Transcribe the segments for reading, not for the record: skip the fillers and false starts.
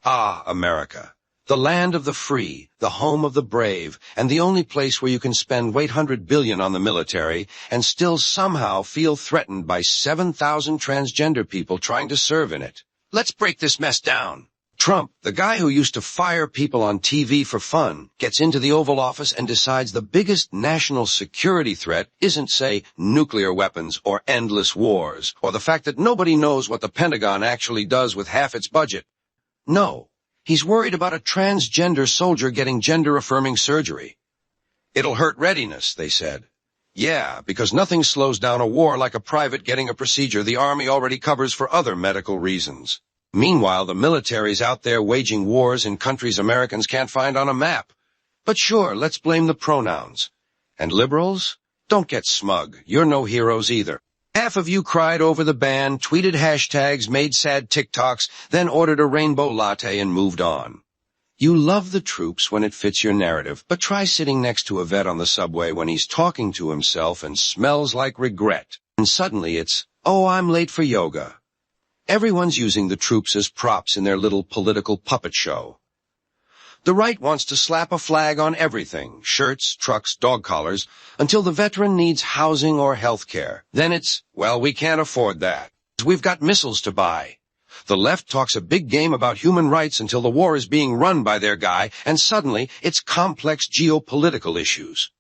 Ah, America. The land of the free, the home of the brave, and the only place where you can spend $800 billion on the military and still somehow feel threatened by 7,000 transgender people trying to serve in it. Let's break this mess down. Trump, the guy who used to fire people on TV for fun, gets into the Oval Office and decides the biggest national security threat isn't, say, nuclear weapons or endless wars, or the fact that nobody knows what the Pentagon actually does with half its budget. No, he's worried about a transgender soldier getting gender-affirming surgery. It'll hurt readiness, they said. Yeah, because nothing slows down a war like a private getting a procedure the Army already covers for other medical reasons. Meanwhile, the military's out there waging wars in countries Americans can't find on a map. But sure, let's blame the pronouns. And liberals? Don't get smug. You're no heroes either. Half of you cried over the ban, tweeted hashtags, made sad TikToks, then ordered a rainbow latte and moved on. You love the troops when it fits your narrative, but try sitting next to a vet on the subway when he's talking to himself and smells like regret. And suddenly it's, oh, I'm late for yoga. Everyone's using the troops as props in their little political puppet show. The right wants to slap a flag on everything, shirts, trucks, dog collars, until the veteran needs housing or health care. Then it's, well, we can't afford that. We've got missiles to buy. The left talks a big game about human rights until the war is being run by their guy, and suddenly it's complex geopolitical issues.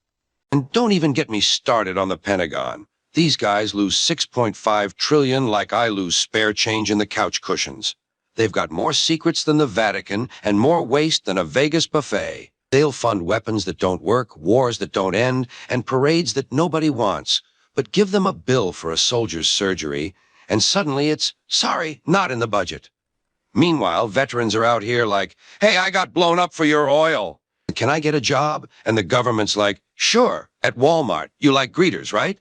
And don't even get me started on the Pentagon. These guys lose $6.5 trillion like I lose spare change in the couch cushions. They've got more secrets than the Vatican and more waste than a Vegas buffet. They'll fund weapons that don't work, wars that don't end, and parades that nobody wants. But give them a bill for a soldier's surgery, and suddenly it's, sorry, not in the budget. Meanwhile, veterans are out here like, hey, I got blown up for your oil. Can I get a job? And the government's like, sure, at Walmart. You like greeters, right?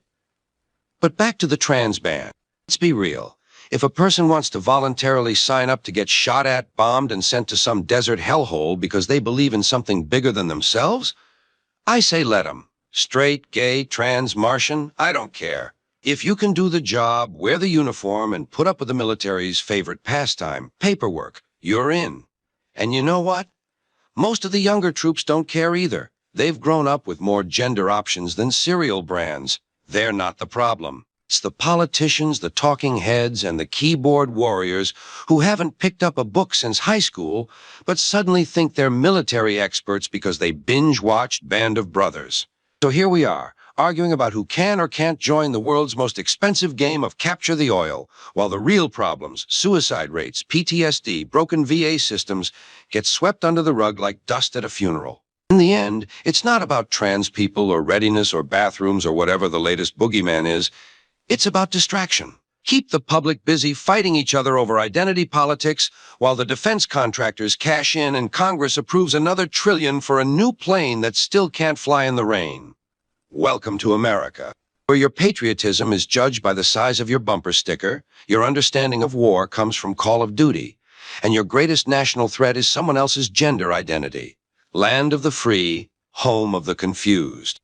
But back to the trans ban. Let's be real. If a person wants to voluntarily sign up to get shot at, bombed, and sent to some desert hellhole because they believe in something bigger than themselves, I say let them. Straight, gay, trans, Martian, I don't care. If you can do the job, wear the uniform, and put up with the military's favorite pastime, paperwork, you're in. And you know what? Most of the younger troops don't care either. They've grown up with more gender options than cereal brands. They're not the problem. It's the politicians, the talking heads, and the keyboard warriors who haven't picked up a book since high school, but suddenly think they're military experts because they binge-watched Band of Brothers. So here we are, arguing about who can or can't join the world's most expensive game of capture the oil, while the real problems, suicide rates, PTSD, broken VA systems, get swept under the rug like dust at a funeral. In the end, it's not about trans people or readiness or bathrooms or whatever the latest boogeyman is. It's about distraction. Keep the public busy fighting each other over identity politics while the defense contractors cash in and Congress approves another $1 trillion for a new plane that still can't fly in the rain. Welcome to America, where your patriotism is judged by the size of your bumper sticker, your understanding of war comes from Call of Duty, and your greatest national threat is someone else's gender identity. Land of the free, home of the confused.